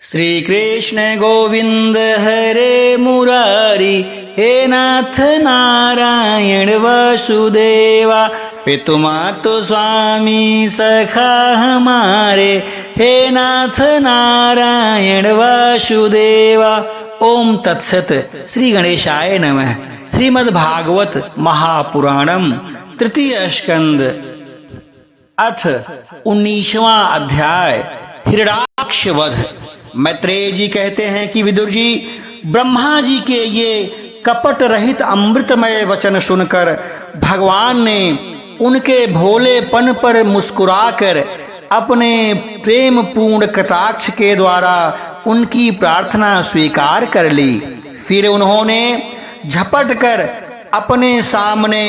श्री कृष्ण गोविंद हरे मुरारी, हे नाथ नारायण वसुदेवा, पितुमातु स्वामी सखा हमारे, हे नाथ नारायण वसुदेवा। ओम तत्सत। श्री गणेशाय नमः। श्रीमद्भागवत महापुराणम तृतीय स्कंद अथ 19वां अध्याय हिरण्याक्ष वध। मैत्रेय जी कहते हैं कि विदुर जी, ब्रह्मा जी के ये कपट रहित अमृतमय वचन सुनकर भगवान ने उनके भोलेपन पर मुस्कुराकर अपने प्रेम पूर्ण कटाक्ष के द्वारा उनकी प्रार्थना स्वीकार कर ली। फिर उन्होंने झपट कर अपने सामने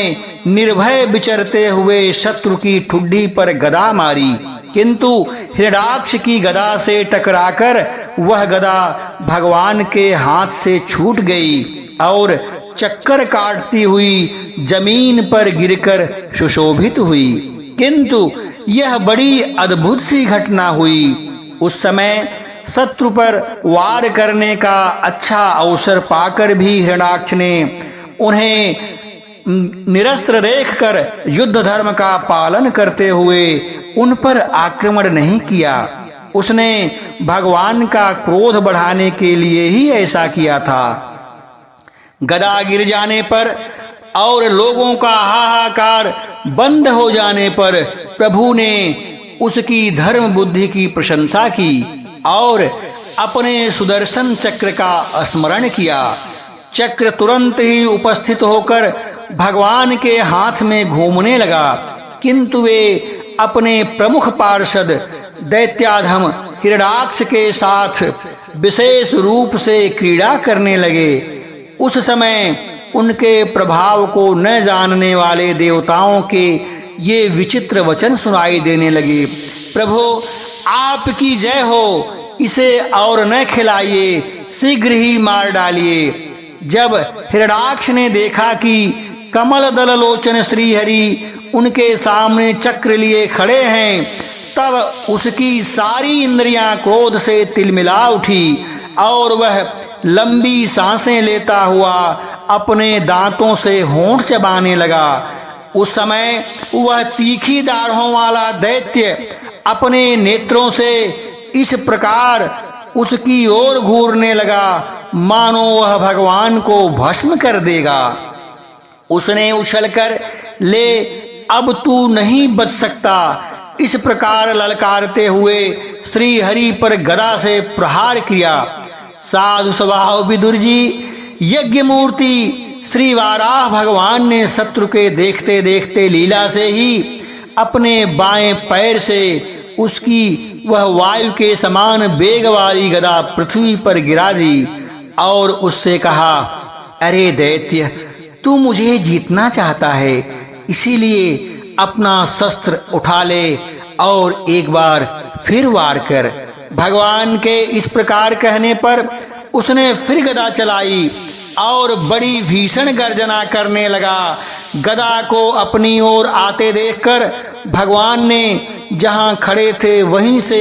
निर्भय विचरते हुए शत्रु की ठुड्डी पर गदा मारी, किंतु हिरण्याक्ष की गदा से टकराकर वह गदा भगवान के हाथ से छूट गई और चक्कर काटती हुई जमीन पर गिरकर सुशोभित हुई। किंतु यह बड़ी अद्भुत सी घटना हुई। उस समय शत्रु पर वार करने का अच्छा अवसर पाकर भी हिरण्याक्ष ने उन्हें निरस्त्र देखकर युद्ध धर्म का पालन करते हुए उन पर आक्रमण नहीं किया। उसने भगवान का क्रोध बढ़ाने के लिए ही ऐसा किया था। गदा गिर जाने पर और लोगों का हाहाकार बंद हो जाने पर प्रभु ने उसकी धर्म बुद्धि की प्रशंसा की और अपने सुदर्शन चक्र का स्मरण किया। चक्र तुरंत ही उपस्थित होकर भगवान के हाथ में घूमने लगा, किंतु वे अपने प्रमुख पार्षद दैत्याधम हिरण्याक्ष के साथ विशेष रूप से क्रीड़ा करने लगे। उस समय उनके प्रभाव को न जानने वाले देवताओं के ये विचित्र वचन सुनाई देने लगे। प्रभु आपकी जय हो, इसे और न खिलाइए, शीघ्र ही मार डालिए। जब हिरण्याक्ष ने देखा कि कमल दल लोचन श्री हरि उनके सामने चक्र लिए खड़े हैं, तब उसकी सारी इंद्रियां क्रोध से तिलमिला उठी और वह लंबी सांसें लेता हुआ अपने दांतों से होंठ चबाने लगा। उस समय वह तीखी दाढ़ों वाला दैत्य अपने नेत्रों से इस प्रकार उसकी ओर घूरने लगा मानो वह भगवान को भस्म कर देगा। उसने उछलकर, ले अब तू नहीं बच सकता, इस प्रकार ललकारते हुए श्री हरि पर गदा से प्रहार किया। साधु स्वभाव विदुर जी, यज्ञ मूर्ति श्री वाराह भगवान ने शत्रु के देखते देखते लीला से ही अपने बाएं पैर से उसकी वह वायु के समान वेग वाली गदा पृथ्वी पर गिरा दी और उससे कहा, अरे दैत्य, तू मुझे जीतना चाहता है, इसीलिए अपना शस्त्र उठा ले और एक बार फिर वार कर। भगवान के इस प्रकार कहने पर उसने फिर गदा चलाई और बड़ी भीषण गर्जना करने लगा। गदा को अपनी ओर आते देखकर भगवान ने जहां खड़े थे वहीं से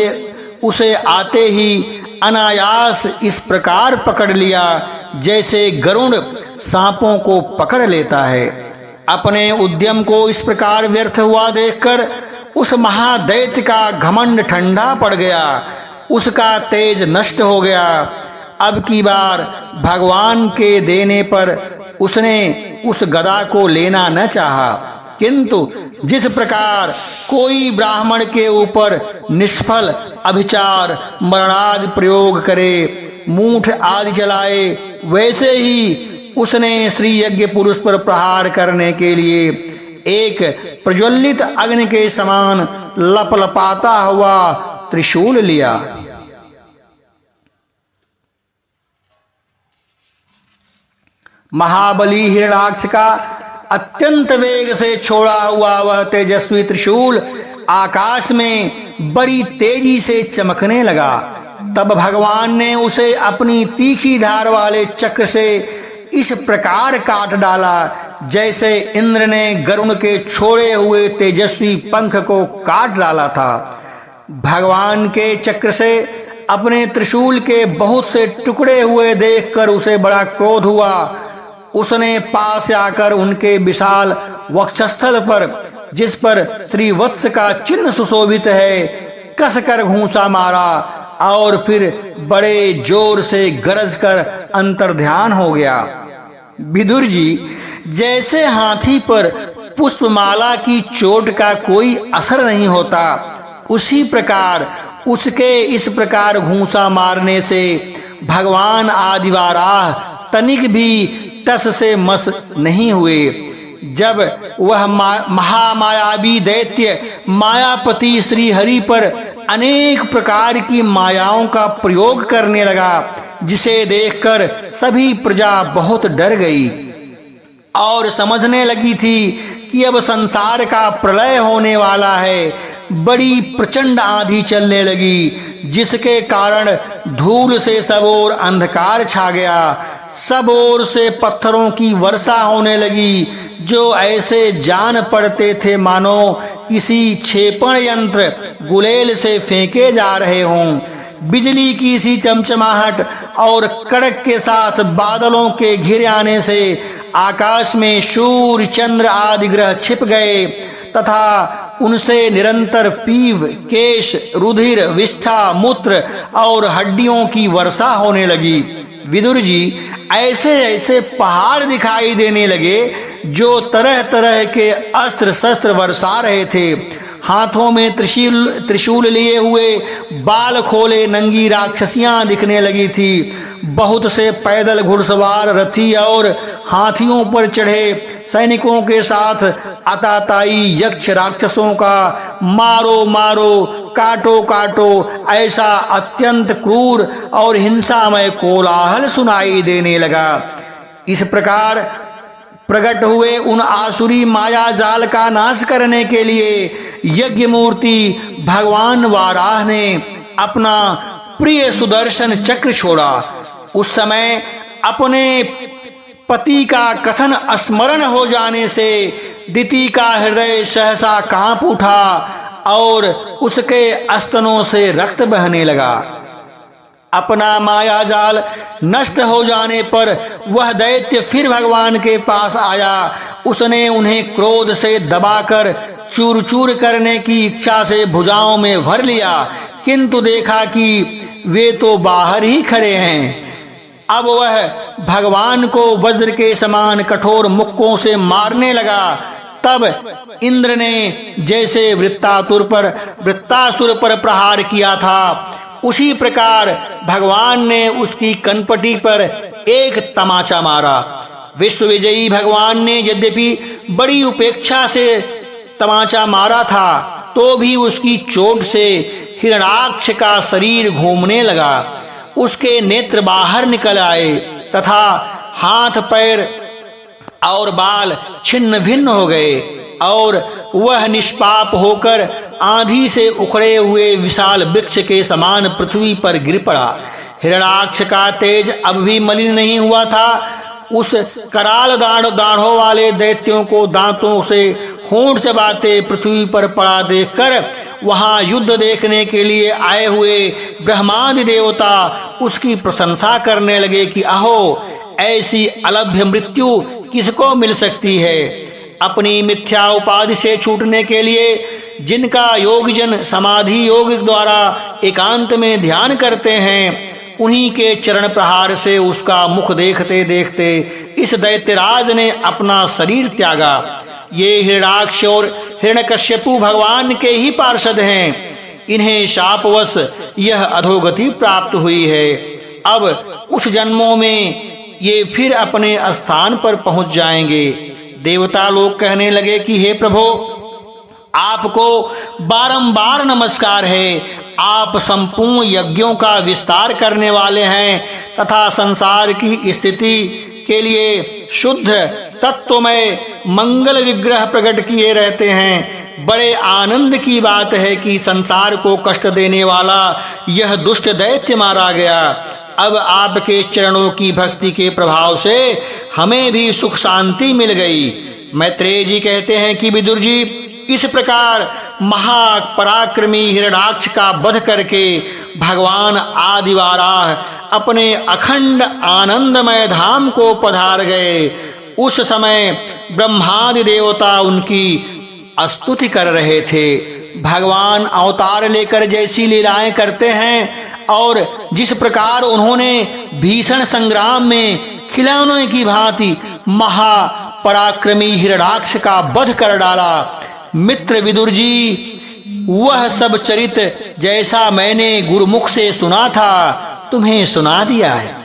उसे आते ही अनायास इस प्रकार पकड़ लिया जैसे गरुड़ सांपों को पकड़ लेता है। अपने उद्यम को इस प्रकार व्यर्थ हुआ देखकर उस महादैत्य का घमंड ठंडा पड़ गया, उसका तेज नष्ट हो गया। अब की बार भगवान के देने पर उसने उस गदा को लेना न चाहा, किंतु जिस प्रकार कोई ब्राह्मण के ऊपर निष्फल अभिचार मरणादि प्रयोग करे, मूठ आदि चलाए, वैसे ही उसने श्री यज्ञ पुरुष पर प्रहार करने के लिए एक प्रज्वलित अग्नि के समान लपलपाता हुआ त्रिशूल लिया। महाबली हिरण्याक्ष का अत्यंत वेग से छोड़ा हुआ वह तेजस्वी त्रिशूल आकाश में बड़ी तेजी से चमकने लगा। तब भगवान ने उसे अपनी तीखी धार वाले चक्र से इस प्रकार काट डाला जैसे इंद्र ने गरुड़ के छोड़े हुए तेजस्वी पंख को काट डाला था। भगवान के चक्र से अपने त्रिशूल के बहुत से टुकड़े हुए देखकर उसे बड़ा क्रोध हुआ। उसने पास आकर उनके विशाल वक्षस्थल पर, जिस पर श्री वत्स का चिन्ह सुशोभित है, कसकर घूंसा मारा और फिर बड़े जोर से गरज कर अंतर्ध्यान हो गया। विदुर जी, जैसे हाथी पर पुष्पमाला की चोट का कोई असर नहीं होता, उसी प्रकार उसके इस प्रकार घूंसा मारने से भगवान आदिवाराह तनिक भी टस से मस नहीं हुए। जब वह महामायावी दैत्य मायापति श्री हरि पर अनेक प्रकार की मायाओं का प्रयोग करने लगा, जिसे देखकर सभी प्रजा बहुत डर गई और समझने लगी थी कि अब संसार का प्रलय होने वाला है। बड़ी प्रचंड आंधी चलने लगी, जिसके कारण धूल से सब ओर अंधकार छा गया। सब ओर से पत्थरों की वर्षा होने लगी, जो ऐसे जान पड़ते थे मानो किसी क्षेपण यंत्र गुलेल से फेंके जा रहे हों। बिजली की सी चमचमाहट और कड़क के साथ बादलों के घिर आने से आकाश में सूर्य, चंद्र आदि ग्रह छिप गए तथा उनसे निरंतर पीव, केश, रुधिर, विष्ठा, मूत्र और हड्डियों की वर्षा होने लगी। विदुर जी, ऐसे ऐसे पहाड़ दिखाई देने लगे जो तरह तरह के अस्त्र शस्त्र बरसा रहे थे। हाथों में त्रिशूल लिए हुए बाल खोले नंगी राक्षसियां दिखने लगी थी। बहुत से पैदल घुड़सवार, रथी और हाथियों पर चढ़े सैनिकों के साथ आताताई यक्ष राक्षसों का मारो मारो, काटो काटो ऐसा अत्यंत क्रूर और हिंसामय कोलाहल सुनाई देने लगा। इस प्रकार प्रकट हुए उन आसुरी माया जाल का नाश करने के लिए यज्ञ मूर्ति भगवान वाराह ने अपना प्रिय सुदर्शन चक्र छोड़ा। उस समय अपने पति का कथन स्मरण हो जाने से दिति का हृदय सहसा कांप उठा और उसके स्तनों से रक्त बहने लगा। अपना माया जाल नष्ट हो जाने पर वह दैत्य फिर भगवान के पास आया। उसने उन्हें क्रोध से दबाकर चूर चूर करने की इच्छा से भुजाओं में भर लिया, किंतु देखा कि वे तो बाहर ही खड़े हैं। अब वह भगवान को वज्र के समान कठोर मुक्कों से मारने लगा। तब इंद्र ने जैसे वृत्तासुर पर प्रहार किया था, उसी प्रकार भगवान ने उसकी कनपटी पर एक तमाचा मारा। विश्व विजयी भगवान ने यद्यपि बड़ी उपेक्षा से तमाचा मारा था, तो भी उसकी चोट से हिरणाक्ष का शरीर घूमने लगा। उसके नेत्र बाहर निकल आए तथा हाथ, पैर और बाल छिन्न भिन्न हो गए और वह निष्पाप होकर आंधी से उखड़े हुए विशाल वृक्ष के समान पृथ्वी पर गिर पड़ा। हिरणाक्ष का तेज अब भी मलिन नहीं हुआ था। उस कराल दाढ़ों वाले दैत्यों को दांतों से होंठ चबाते पृथ्वी पर पड़ा देखकर वहां युद्ध देखने के लिए आए हुए ब्रह्मादि देवता उसकी प्रशंसा करने लगे कि अहो, ऐसी अलभ्य मृत्यु किसको मिल सकती है। अपनी मिथ्या उपाधि से छूटने के लिए जिनका योगजन समाधि योग द्वारा एकांत में ध्यान करते हैं, उन्हीं के चरण प्रहार से उसका मुख देखते देखते इस दैत्यराज ने अपना शरीर त्यागा। ये हिरणाक्ष और हिरण्यकश्यपु भगवान के ही पार्षद हैं। इन्हें शापवश यह अधोगति प्राप्त हुई है। अब कुछ जन्मों में ये फिर अपने स्थान पर पहुंच जाएंगे। देवता लोग कहने लगे कि हे प्रभो, आपको बारंबार नमस्कार है। आप संपूर्ण यज्ञों का विस्तार करने वाले हैं तथा संसार की स्थिति के लिए शुद्ध तत्वमय मंगल विग्रह प्रकट किए रहते हैं। बड़े आनंद की बात है कि संसार को कष्ट देने वाला यह दुष्ट दैत्य मारा गया। अब आपके चरणों की भक्ति के प्रभाव से हमें भी सुख शांति मिल गई। मैत्रेय जी कहते हैं कि विदुर जी, इस प्रकार महापराक्रमी हिरणाक्ष का वध करके भगवान आदिवाराह अपने अखंड आनंदमय धाम को पधार गए, उस समय ब्रह्मादि देवता उनकी स्तुति कर रहे थे। भगवान अवतार लेकर जैसी लीलाएं करते हैं और जिस प्रकार उन्होंने भीषण संग्राम में खिलौने की भांति महापराक्रमी हिरण्याक्ष का वध कर डाला, मित्र विदुर जी वह सब चरित जैसा मैंने गुरुमुख से सुना था तुम्हें सुना दिया है।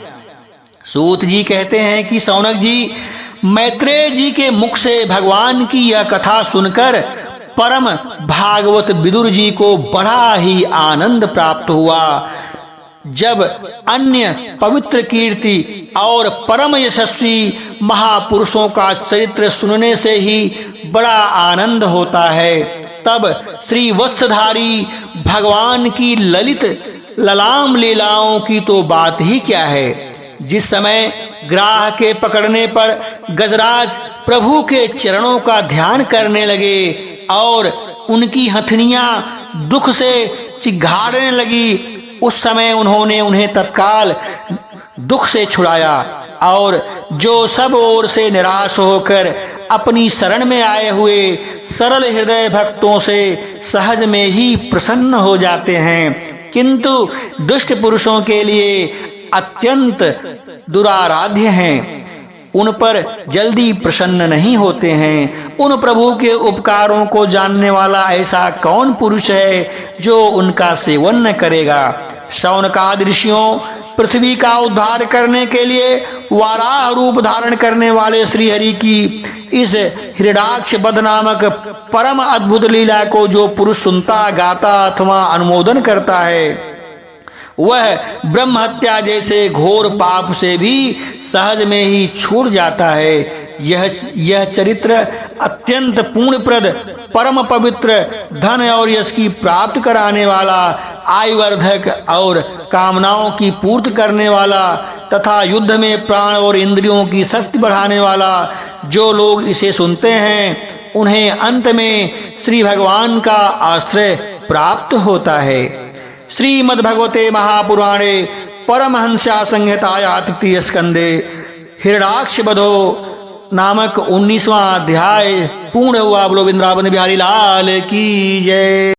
सूत जी कहते हैं कि शौनक जी, मैत्रेय जी के मुख से भगवान की यह कथा सुनकर परम भागवत विदुर जी को बड़ा ही आनंद प्राप्त हुआ। जब अन्य पवित्र कीर्ति और परम यशस्वी महापुरुषों का चरित्र सुनने से ही बड़ा आनंद होता है, तब श्री वत्सधारी भगवान की ललित ललाम लीलाओं की तो बात ही क्या है। जिस समय ग्राह के पकड़ने पर गजराज प्रभु के चरणों का ध्यान करने लगे और उनकी हथनियां दुख से चिघाड़ने लगी, उस समय उन्होंने उन्हें तत्काल दुख से छुड़ाया और जो सब ओर से निराश होकर अपनी शरण में आए हुए सरल हृदय भक्तों से सहज में ही प्रसन्न हो जाते हैं, किंतु दुष्ट पुरुषों के लिए अत्यंत दुराराध्य हैं, उन पर जल्दी प्रसन्न नहीं होते हैं। उन प्रभु के उपकारों को जानने वाला ऐसा कौन पुरुष है जो उनका सेवन न करेगा। शौनकादि ऋषियों पृथ्वी का उद्धार करने के लिए वाराह रूप धारण करने वाले श्री हरि की इस हिरण्याक्ष वध नामक परम अद्भुत लीला को जो पुरुष सुनता, गाता अथवा अनुमोदन करता है, वह ब्रह्म हत्या जैसे घोर पाप से भी सहज में ही छूट जाता है। यह चरित्र अत्यंत पुण्यप्रद, परम पवित्र, धन और यश की प्राप्त कराने वाला, आयुवर्धक और कामनाओं की पूर्ति करने वाला तथा युद्ध में प्राण और इंद्रियों की शक्ति बढ़ाने वाला, जो लोग इसे सुनते हैं उन्हें अंत में श्री भगवान का आश्रय प्राप्त होता है। श्रीमद्भगवते महापुराणे परमहंस्या संहिताया तृतीय स्कंदे हिरण्याक्ष वधो नामक 19वां अध्याय पूर्ण हुआ। बोलो वृंदावन बिहारी लाल की जय।